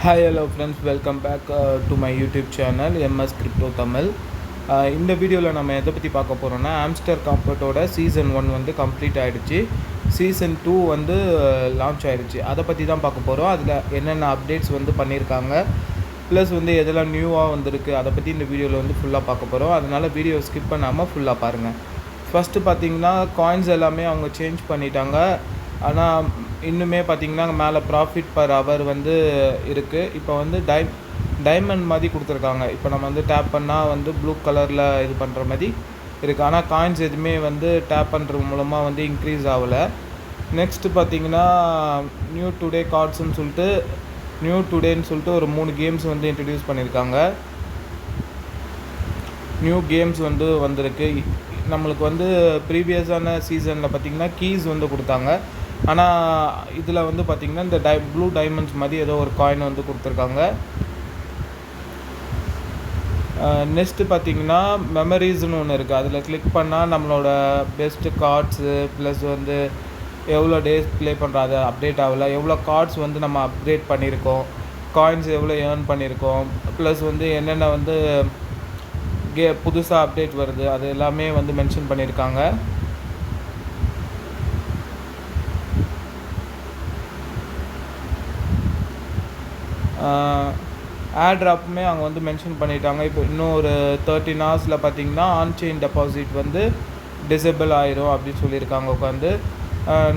Hi hello friends, welcome back to my YouTube channel MS crypto Tamil. இந்த வீடியோவில் நம்ம எதை பற்றி பார்க்க போகிறோம்னா, ஆம்ஸ்டர் காம்பர்ட்டோட சீசன் 1 வந்து கம்ப்ளீட் ஆகிடுச்சு. சீசன் 2 வந்து லான்ச் ஆகிடுச்சு. அதை பற்றி தான் பார்க்க போகிறோம். அதில் என்னென்ன அப்டேட்ஸ் வந்து பண்ணியிருக்காங்க, ப்ளஸ் வந்து எதெல்லாம் நியூவாக வந்திருக்கு, அதை பற்றி இந்த வீடியோவில் வந்து ஃபுல்லாக பார்க்க போகிறோம். அதனால் வீடியோ ஸ்கிப் பண்ணாமல் ஃபுல்லாக பாருங்கள். ஃபஸ்ட்டு பார்த்திங்கன்னா, காயின்ஸ் எல்லாமே அவங்க சேஞ்ச் பண்ணிட்டாங்க. ஆனால் இன்னுமே பார்த்திங்கன்னா மேலே ப்ராஃபிட் பர் ஹவர் வந்து இருக்குது. இப்போ வந்து டைமண்ட் மாதிரி கொடுத்துருக்காங்க. இப்போ நம்ம வந்து டேப் பண்ணால் வந்து ப்ளூ கலரில் இது பண்ணுற மாதிரி இருக்குது. ஆனால் காயின்ஸ் எதுவுமே வந்து டேப் பண்ணுறது மூலமாக வந்து இன்க்ரீஸ் ஆகலை. நெக்ஸ்ட்டு பார்த்திங்கன்னா நியூ டுடே கார்ட்ஸ்ன்னு சொல்லிட்டு ஒரு 3 கேம்ஸ் வந்து இன்ட்ரடியூஸ் பண்ணியிருக்காங்க. நியூ கேம்ஸ் வந்து வந்திருக்கு. நம்மளுக்கு வந்து ப்ரீவியஸான சீசனில் பார்த்திங்கன்னா கீஸ் வந்து கொடுத்தாங்க. ஆனால் இதில் வந்து பார்த்திங்கன்னா இந்த ப்ளூ டைமண்ட்ஸ் மாதிரி ஏதோ ஒரு காயின் வந்து கொடுத்துருக்காங்க. நெக்ஸ்ட்டு பார்த்திங்கன்னா மெமரிஸ்னு ஒன்று இருக்குது. அதில் கிளிக் பண்ணால் நம்மளோட பெஸ்ட்டு கார்ட்ஸு ப்ளஸ் வந்து எவ்வளோ டேஸ் ப்ளே பண்ணுறோம், அதை அப்டேட் ஆகலை, எவ்வளோ கார்ட்ஸ் வந்து நம்ம அப்கிரேட் பண்ணியிருக்கோம், காயின்ஸ் எவ்வளோ ஏர்ன் பண்ணியிருக்கோம், ப்ளஸ் வந்து என்னென்ன வந்து புதுசாக அப்டேட் வருது, அது எல்லாமே வந்து மென்ஷன் பண்ணியிருக்காங்க. ஏர்ட்ராப்புமே அவங்க வந்து மென்ஷன் பண்ணிட்டாங்க. இப்போ இன்னும் ஒரு 13 ஹவர்ஸில் பார்த்திங்கன்னா ஆன்செயின் டெபாசிட் வந்து டிசேபிள் ஆயிரும் அப்படின்னு சொல்லியிருக்காங்க. உட்காந்து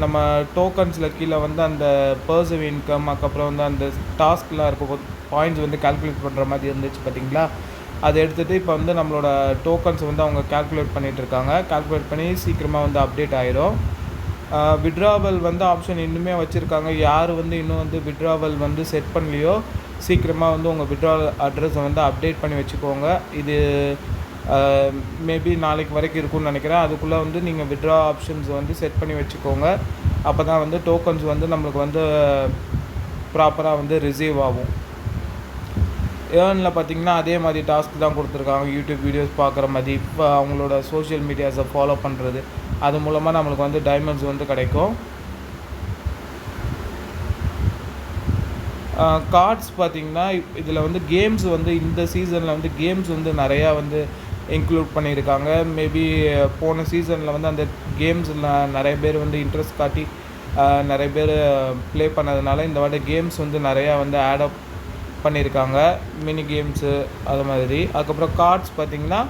நம்ம டோக்கன்ஸில் கீழே வந்து அந்த பர்சிவ் இன்கம், அதுக்கப்புறம் வந்து அந்த டாஸ்க்லாம் இருக்கும், பாயிண்ட்ஸ் வந்து கால்குலேட் பண்ணுற மாதிரி இருந்துச்சு பார்த்திங்களா. அதை எடுத்துகிட்டு இப்போ வந்து நம்மளோட டோக்கன்ஸ் வந்து அவங்க கால்குலேட் பண்ணிகிட்ருக்காங்க. கால்குலேட் பண்ணி சீக்கிரமாக வந்து அப்டேட் ஆயிரும். விட்ராவல் வந்து ஆப்ஷன் இன்னுமே வச்சுருக்காங்க. யார் வந்து இன்னும் வந்து விட்ராவல் வந்து செட் பண்ணலையோ சீக்கிரமாக வந்து உங்கள் விட்ராவல் அட்ரஸை வந்து அப்டேட் பண்ணி வச்சுக்கோங்க. இது மேபி நாளைக்கு வரைக்கும் இருக்கும்னு நினைக்கிறேன். அதுக்குள்ளே வந்து நீங்கள் விட்ரா ஆப்ஷன்ஸ் வந்து செட் பண்ணி வச்சுக்கோங்க. அப்போ தான் வந்து டோக்கன்ஸ் வந்து நம்மளுக்கு வந்து ப்ராப்பராக வந்து ரிசீவ் ஆகும். ஏர்னில் பார்த்திங்கன்னா அதே மாதிரி டாஸ்க் தான் கொடுத்துருக்காங்க. யூடியூப் வீடியோஸ் பார்க்குற மாதிரி, இப்போ அவங்களோட சோஷியல் மீடியாஸை ஃபாலோ பண்ணுறது, அது மூலமாக நம்மளுக்கு வந்து டைமண்ட்ஸ் வந்து கிடைக்கும். கார்ட்ஸ் பார்த்திங்கன்னா இதில் வந்து கேம்ஸ் வந்து இந்த சீசனில் வந்து கேம்ஸ் வந்து நிறையா வந்து இன்க்ளூட் பண்ணியிருக்காங்க. மேபி போன சீசனில் வந்து அந்த கேம்ஸில் நிறைய பேர் வந்து இன்ட்ரெஸ்ட் காட்டி நிறைய பேர் ப்ளே பண்ணதுனால இந்த வாட்டி கேம்ஸ் வந்து நிறையா வந்து ஆடப் பண்ணியிருக்காங்க, மினி கேம்ஸு அது மாதிரி. அதுக்கப்புறம் கார்ட்ஸ் பார்த்திங்கன்னா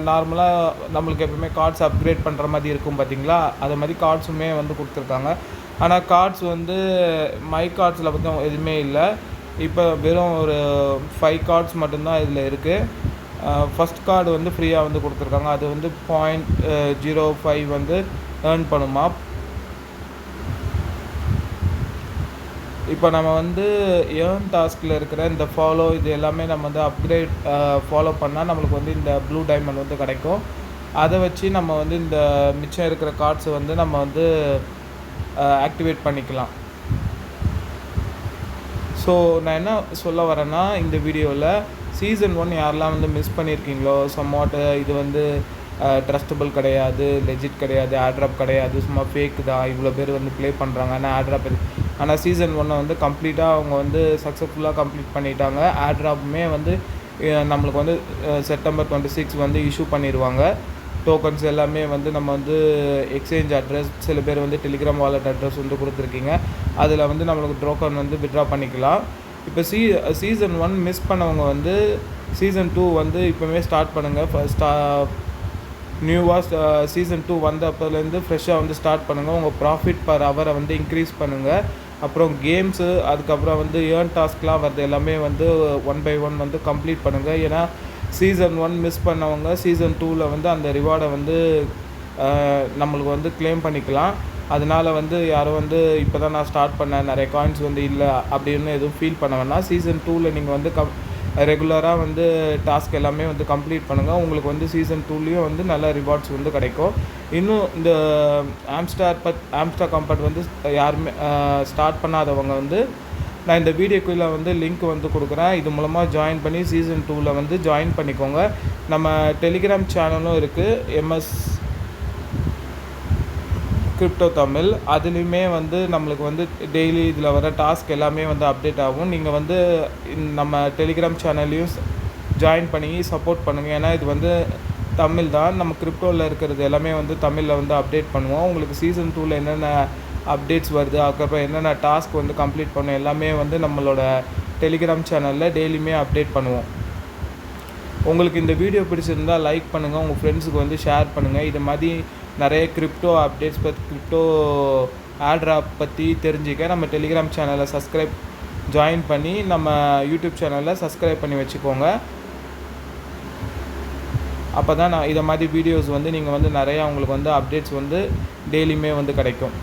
நார்மலாக நம்மளுக்கு எப்பவுமே கார்ட்ஸ் அப்கிரேட் பண்ணுற மாதிரி இருக்கும் பார்த்திங்களா, அது மாதிரி கார்ட்ஸுமே வந்து கொடுத்துருக்காங்க. ஆனால் கார்ட்ஸ் வந்து மை கார்ட்ஸில் பற்றி எதுவுமே இல்லை. இப்போ வெறும் ஒரு 5 கார்ட்ஸ் மட்டும்தான் இதில் இருக்குது. ஃபஸ்ட் கார்டு வந்து ஃப்ரீயாக வந்து கொடுத்துருக்காங்க. அது வந்து 0.05 வந்து ஏர்ன் பண்ணுமா. இப்போ நம்ம வந்து ஏர்ன் டாஸ்கில் இருக்கிற இந்த ஃபாலோ, இது எல்லாமே நம்ம வந்து அப்கிரேட் ஃபாலோ பண்ணால் நம்மளுக்கு வந்து இந்த ப்ளூ டைமண்ட் வந்து கிடைக்கும். அதை வச்சு நம்ம வந்து இந்த மிச்சம் இருக்கிற கார்ட்ஸை வந்து நம்ம வந்து ஆக்டிவேட் பண்ணிக்கலாம். ஸோ நான் என்ன சொல்ல வரேன்னா, இந்த வீடியோவில் சீசன் 1 யாரெல்லாம் வந்து மிஸ் பண்ணியிருக்கீங்களோ, சம்வாட் இது வந்து ட்ரஸ்டபிள் கிடையாது, லெஜிட் கிடையாது, ஏர்ட்ராப் கிடையாது, சும்மா ஃபேக் தான், இவ்வளோ பேர் வந்து ப்ளே பண்ணுறாங்க, ஆனால் ஏர்ட்ராப் ஆனால் சீசன் 1 வந்து கம்ப்ளீட்டாக அவங்க வந்து சக்ஸஸ்ஃபுல்லாக கம்ப்ளீட் பண்ணிட்டாங்க. ஏர்ட்ராப்புமே வந்து நம்மளுக்கு வந்து செப்டம்பர் 26 வந்து இஷ்யூ பண்ணிடுவாங்க. டோக்கன்ஸ் எல்லாமே வந்து நம்ம வந்து எக்ஸ்சேஞ்ச் அட்ரஸ், சில பேர் வந்து டெலிகிராம் வாலெட் அட்ரஸ் வந்து கொடுத்துருக்கீங்க, அதில் வந்து நம்மளுக்கு டோக்கன் வந்து வித்ட்ரா பண்ணிக்கலாம். இப்போ சீசன் 1 மிஸ் பண்ணவங்க வந்து சீசன் 2 வந்து இப்போவே ஸ்டார்ட் பண்ணுங்கள். நியூவாக சீசன் 2 வந்த அப்போலேருந்து ஃப்ரெஷ்ஷாக வந்து ஸ்டார்ட் பண்ணுங்கள். உங்கள் ப்ராஃபிட் பர் ஹவரை வந்து இன்க்ரீஸ் பண்ணுங்கள். அப்புறம் கேம்ஸு, அதுக்கப்புறம் வந்து ஏர்ன் டாஸ்க்லாம் வருது, எல்லாமே வந்து 1 by 1 வந்து கம்ப்ளீட் பண்ணுங்கள். ஏன்னா சீசன் 1 மிஸ் பண்ணவங்க சீசன் 2ல் வந்து அந்த ரிவார்டை வந்து நம்மளுக்கு வந்து கிளைம் பண்ணிக்கலாம். அதனால் வந்து யாரும் வந்து இப்போ தான் நான் ஸ்டார்ட் பண்ணேன், நிறைய காயின்ஸ் வந்து இல்லை அப்படின்னு எதுவும் ஃபீல் பண்ண வேணாம். சீசன் 2ல் நீங்கள் வந்து ரெகுலராக வந்து டாஸ்க் எல்லாமே வந்து கம்ப்ளீட் பண்ணுங்கள். உங்களுக்கு வந்து சீசன் 2லேயும் வந்து நல்ல ரிவார்ட்ஸ் வந்து கிடைக்கும். இன்னும் இந்த ஆம்ஸ்டார் காம்பர்ட் வந்து யாருமே ஸ்டார்ட் பண்ணாதவங்க வந்து நான் இந்த வீடியோக்குள்ளே வந்து லிங்க் வந்து கொடுக்குறேன். இது மூலமாக ஜாயின் பண்ணி சீசன் 2ல் வந்து ஜாயின் பண்ணிக்கோங்க. நம்ம டெலிகிராம் சேனலும் இருக்குது, எம்எஸ் கிரிப்டோ தமிழ். அதுலேயுமே வந்து நம்மளுக்கு வந்து டெய்லி இதில் வர டாஸ்க் எல்லாமே வந்து அப்டேட் ஆகும். நீங்கள் வந்து நம்ம டெலிகிராம் சேனல்லையும் ஜாயின் பண்ணி சப்போர்ட் பண்ணுங்கள். ஏன்னா இது வந்து தமிழ் தான். நம்ம கிரிப்டோவில் இருக்கிறது எல்லாமே வந்து தமிழில் வந்து அப்டேட் பண்ணுவோம். உங்களுக்கு சீசன் 2ல் என்னென்ன அப்டேட்ஸ் வருது, அதுக்கப்புறம் என்னென்ன டாஸ்க் வந்து கம்ப்ளீட் பண்ணணும் எல்லாமே வந்து நம்மளோட டெலிகிராம் சேனலில் டெய்லியுமே அப்டேட் பண்ணுவோம். உங்களுக்கு இந்த வீடியோ பிடிச்சிருந்தால் லைக் பண்ணுங்கள், உங்கள் ஃப்ரெண்ட்ஸுக்கு வந்து ஷேர் பண்ணுங்கள். இது மாதிரி நிறைய கிரிப்டோ அப்டேட்ஸ் பற்றி, கிரிப்டோ ஆட்ராப் பற்றி தெரிஞ்சுக்க நம்ம டெலிகிராம் சேனலை ஜாயின் பண்ணி நம்ம யூடியூப் சேனலில் சப்ஸ்கிரைப் பண்ணி வச்சுக்கோங்க. அப்போ தான் நான் இதை மாதிரி வீடியோஸ் வந்து நீங்கள் வந்து நிறையா உங்களுக்கு வந்து அப்டேட்ஸ் வந்து டெய்லியுமே வந்து கிடைக்கும்.